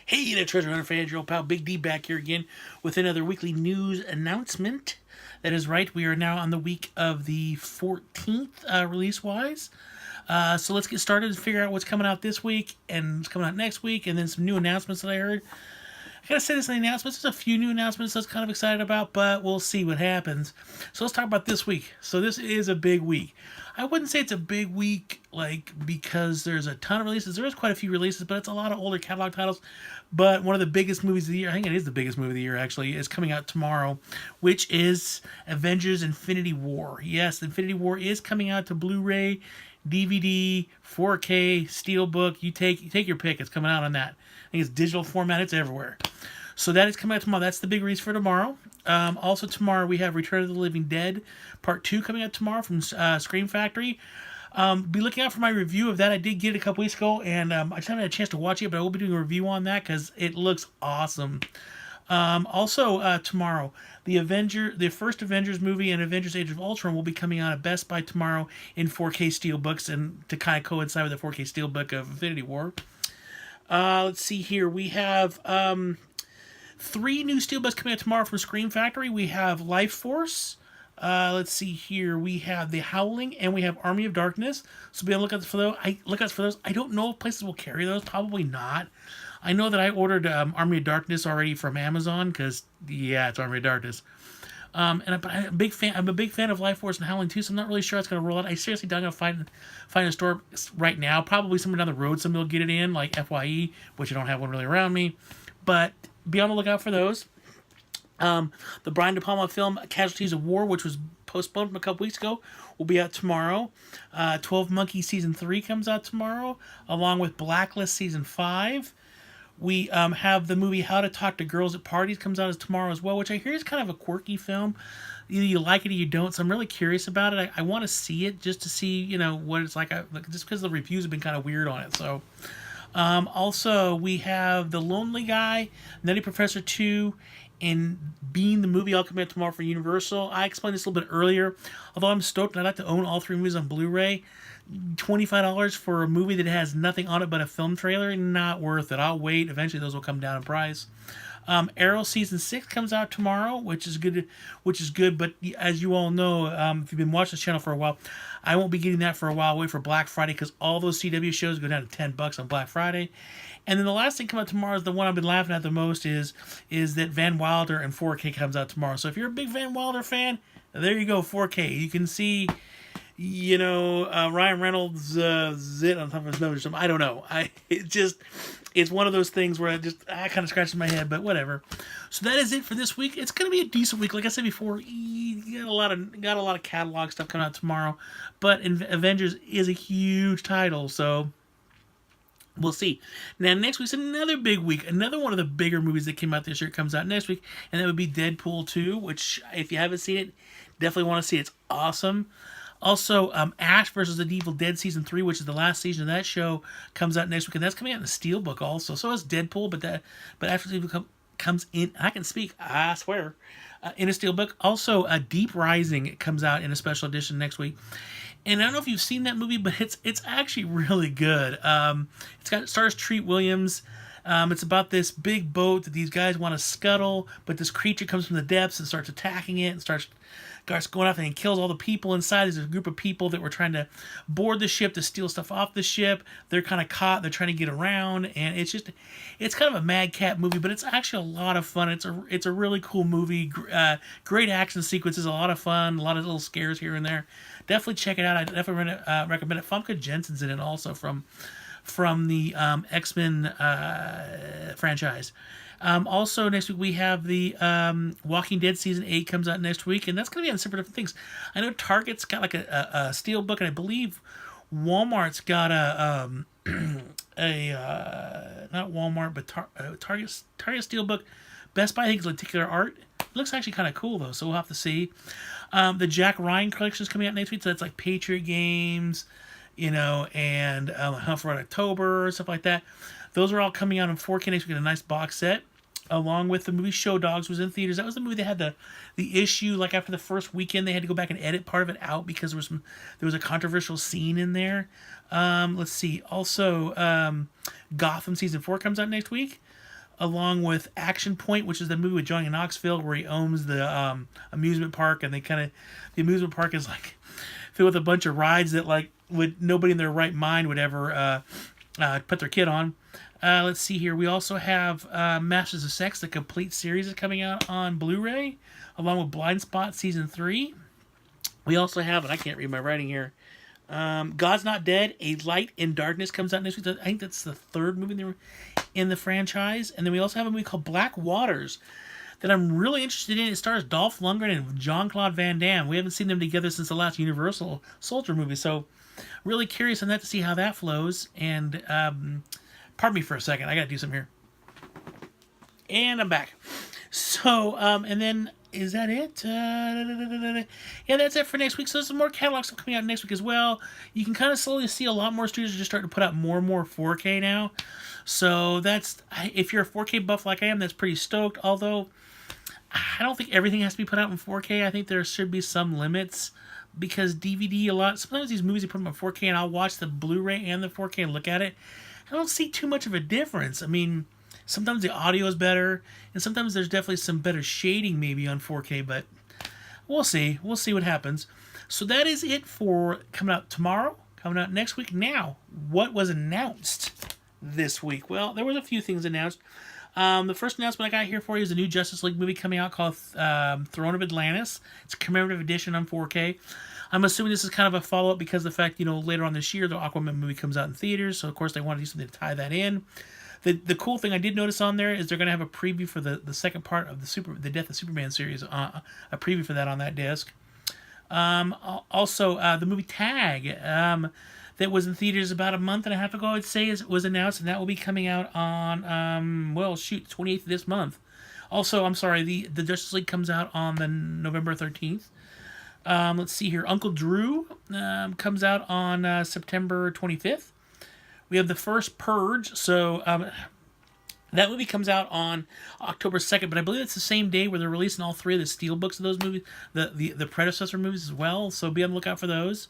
Hey there, Treasure Hunter fans, your old pal Big D back here again with another weekly news announcement. That is right, we are now on the week of the 14th release-wise. So let's get started and figure out what's coming out this week and what's coming out next week, and then some new announcements that I heard. I gotta say this in the announcements. There's a few new announcements I was kind of excited about, but we'll see what happens. So let's talk about this week. So this is a big week. I wouldn't say it's a big week, because there's a ton of releases. There is quite a few releases, but it's a lot of older catalog titles. But one of the biggest movies of the year, I think it is the biggest movie of the year actually, is coming out tomorrow, which is Avengers Infinity War. Yes, Infinity War is coming out to Blu-ray, DVD, 4K, Steelbook. You take your pick. It's coming out on that. I think it's digital format. It's everywhere. So that is coming out tomorrow. That's the big release for tomorrow. Also tomorrow we have Return of the Living Dead Part 2 coming out tomorrow from Scream Factory. Be looking out for my review of that. I did get it a couple weeks ago, and I just haven't had a chance to watch it, but I will be doing a review on that because it looks awesome. Also tomorrow, the first Avengers movie and Avengers Age of Ultron will be coming out at Best Buy tomorrow in 4K Steelbooks, and to kind of coincide with the 4K Steelbook of Infinity War. Let's see here. We have three new steelbooks coming out tomorrow from Scream Factory. We have Life Force. Let's see here. We have The Howling, and we have Army of Darkness. So be on the lookout for those. I don't know if places will carry those. Probably not. I know that I ordered Army of Darkness already from Amazon because it's Army of Darkness. But I'm a big fan. I'm a big fan of Life Force and Howling too. So I'm not really sure it's going to roll out. I seriously don't know find a store right now. Probably somewhere down the road, somebody will get it in, like FYE, which I don't have one really around me. But be on the lookout for those. The Brian De Palma film Casualties of War, which was postponed from a couple weeks ago, will be out tomorrow. 12 Monkeys Season 3 comes out tomorrow, along with Blacklist Season 5. We have the movie How to Talk to Girls at Parties comes out as tomorrow as well, which I hear is kind of a quirky film. Either you like it or you don't, so I'm really curious about it. I want to see it just to see, what it's like, just because the reviews have been kind of weird on it. So, also, we have The Lonely Guy, Nutty Professor 2, and Being the movie all coming out tomorrow for Universal. I explained this a little bit earlier. Although I'm stoked and I'd like to own all three movies on Blu-ray, $25 for a movie that has nothing on it but a film trailer, not worth it. I'll wait. Eventually those will come down in price. Arrow Season 6 comes out tomorrow, which is good. But as you all know, if you've been watching this channel for a while, I won't be getting that for a while. I'll wait for Black Friday because all those CW shows go down to $10 on Black Friday. And then the last thing come out tomorrow is the one I've been laughing at the most is that Van Wilder in 4K comes out tomorrow. So if you're a big Van Wilder fan, there you go, 4K. You can see, Ryan Reynolds zit on top of his nose or something. I don't know. It's one of those things where I kind of scratches my head, but whatever. So that is it for this week. It's gonna be a decent week, like I said before. You got a lot of catalog stuff coming out tomorrow, but Avengers is a huge title, so we'll see. Now, next week's another big week. Another one of the bigger movies that came out this year comes out next week, and that would be Deadpool 2, which, if you haven't seen it, definitely want to see it. It's awesome. Also, Ash vs. the Evil Dead Season 3, which is the last season of that show, comes out next week, and that's coming out in the Steelbook also. So is Deadpool, but Ash vs. Evil comes in, I can speak, I swear, in a Steelbook. Also, Deep Rising comes out in a special edition next week. And I don't know if you've seen that movie, but it's actually really good. Stars Treat Williams. It's about this big boat that these guys want to scuttle, but this creature comes from the depths and starts attacking it and starts going off and kills all the people inside. There's a group of people that were trying to board the ship to steal stuff off the ship. They're kind of caught. They're trying to get around, and it's kind of a madcap movie, but it's actually a lot of fun. It's a really cool movie. Great action sequences, a lot of fun, a lot of little scares here and there. Definitely check it out. I definitely recommend it. Famke Janssen's in it also from the X-Men franchise. Also, next week we have the Walking Dead Season 8 comes out next week, and that's going to be on separate different things. I know Target's got like a Steelbook, and I believe Walmart's got not Walmart, but Target Steelbook. Best Buy, I think, is Lenticular Art. It looks actually kind of cool, though, so we'll have to see. The Jack Ryan collection is coming out next week, so that's like Patriot Games, and Hunt for Red October, stuff like that. Those are all coming out in 4K next week in a nice box set, along with the movie Show Dogs was in theaters. That was the movie that had the issue, like after the first weekend, they had to go back and edit part of it out because there was a controversial scene in there. Let's see. Also, Gotham Season 4 comes out next week. along with Action Point, which is the movie with Johnny Knoxville where he owns the amusement park, and the amusement park is like filled with a bunch of rides that like would nobody in their right mind would ever put their kid on. Let's see here. We also have Masters of Sex, the complete series is coming out on Blu-ray, along with Blind Spot Season 3. We also have, and I can't read my writing here, God's Not Dead, A Light in Darkness comes out next week. I think that's the third movie in the franchise. And then we also have a movie called Black Waters that I'm really interested in. It stars Dolph Lundgren and Jean-Claude Van Damme. We haven't seen them together since the last Universal Soldier movie, so really curious on that to see how that flows. And pardon me for a second, I gotta do something here. And I'm back. So, and then, is that it? Yeah, that's it for next week. So there's some more catalog stuff coming out next week as well. You can kind of slowly see a lot more studios are just starting to put out more and more 4K now. So that's, if you're a 4K buff like I am, that's pretty stoked. Although, I don't think everything has to be put out in 4K. I think there should be some limits. Because DVD, sometimes these movies you put them on 4K and I'll watch the Blu-ray and the 4K and look at it. I don't see too much of a difference. I mean, sometimes the audio is better, and sometimes there's definitely some better shading maybe on 4K, but we'll see. We'll see what happens. So that is it for coming out tomorrow, coming out next week. Now, what was announced this week? Well, there was a few things announced. The first announcement I got here for you is a new Justice League movie coming out called Throne of Atlantis. It's a commemorative edition on 4K. I'm assuming this is kind of a follow-up because of the fact, later on this year, the Aquaman movie comes out in theaters, so of course they want to do something to tie that in. The cool thing I did notice on there is they're going to have a preview for the second part of the Death of Superman series, a preview for that on that disc. Also, the movie Tag, that was in theaters about a month and a half ago, I'd say, was announced, and that will be coming out on, 28th of this month. Also, I'm sorry, the Justice League comes out on the November 13th. Let's see here. Uncle Drew comes out on September 25th. We have The First Purge, so that movie comes out on October 2nd, but I believe it's the same day where they're releasing all three of the steelbooks of those movies, the predecessor movies as well, so be on the lookout for those.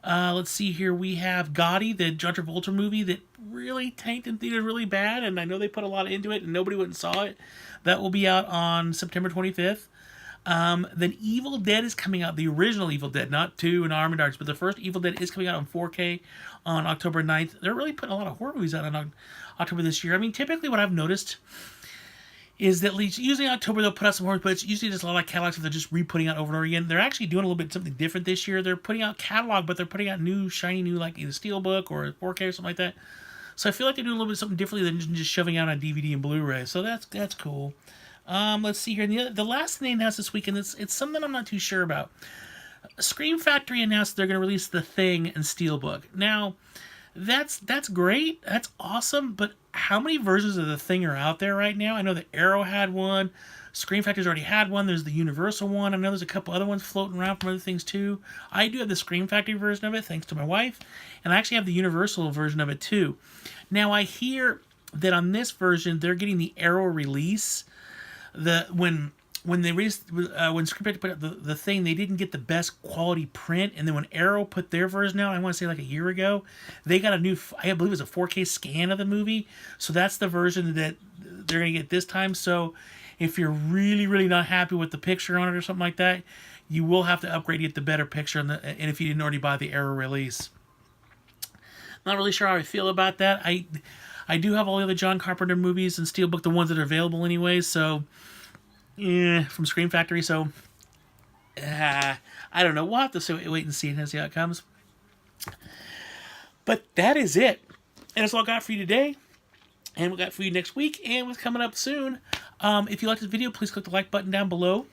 Let's see here. We have Gotti, the John Travolta movie that really tanked in theaters really bad, and I know they put a lot into it, and nobody went and saw it. That will be out on September 25th. Then Evil Dead is coming out, the original Evil Dead, not 2 and Arm and Darts, but the first Evil Dead is coming out on 4K on October 9th. They're really putting a lot of horror movies out on October this year. I mean, typically what I've noticed is that usually in October they'll put out some horror, but it's usually just a lot of catalogs that they're just re-putting out over and over again. They're actually doing a little bit something different this year. They're putting out catalog, but they're putting out shiny new, like either Steelbook or 4K or something like that. So I feel like they're doing a little bit something differently than just shoving out on DVD and Blu-ray. So that's cool. Let's see here. The last thing they announced this weekend, it's something I'm not too sure about. Scream Factory announced they're going to release The Thing and Steelbook. Now, that's great. That's awesome. But how many versions of The Thing are out there right now? I know that Arrow had one. Scream Factory's already had one. There's the Universal one. I know there's a couple other ones floating around from other things too. I do have the Scream Factory version of it, thanks to my wife. And I actually have the Universal version of it too. Now, I hear that on this version, they're getting the Arrow release. When they released when Scream Factory put out the Thing, they didn't get the best quality print, and then when Arrow put their version out, I want to say like a year ago, they got a new, I believe it was a 4K scan of the movie, so that's the version that they're gonna get this time. So if you're really not happy with the picture on it or something like that, you will have to upgrade to get the better picture, and if you didn't already buy the Arrow release. Not really sure how I feel about that. I do have all the other John Carpenter movies and Steelbook, the ones that are available anyway, so from Scream Factory, so I don't know. We'll have to wait and see how it comes. But that is it. And that's all I got for you today. And we got for you next week, and what's coming up soon. If you like this video, please click the like button down below.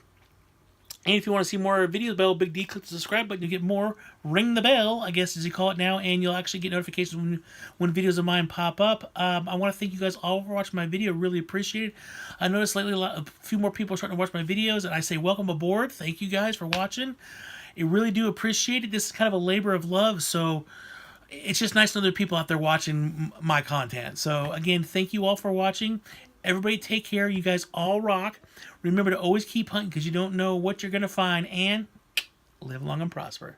And if you want to see more videos about Big D, click the subscribe button. You get more. Ring the bell, I guess as you call it now, and you'll actually get notifications when videos of mine pop up. I want to thank you guys all for watching my video. Really appreciate it. I noticed lately a few more people are starting to watch my videos, and I say welcome aboard. Thank you guys for watching. I really do appreciate it. This is kind of a labor of love, so it's just nice to know there are people out there watching my content. So again, thank you all for watching. Everybody take care. You guys all rock. Remember to always keep hunting because you don't know what you're going to find. And live long and prosper.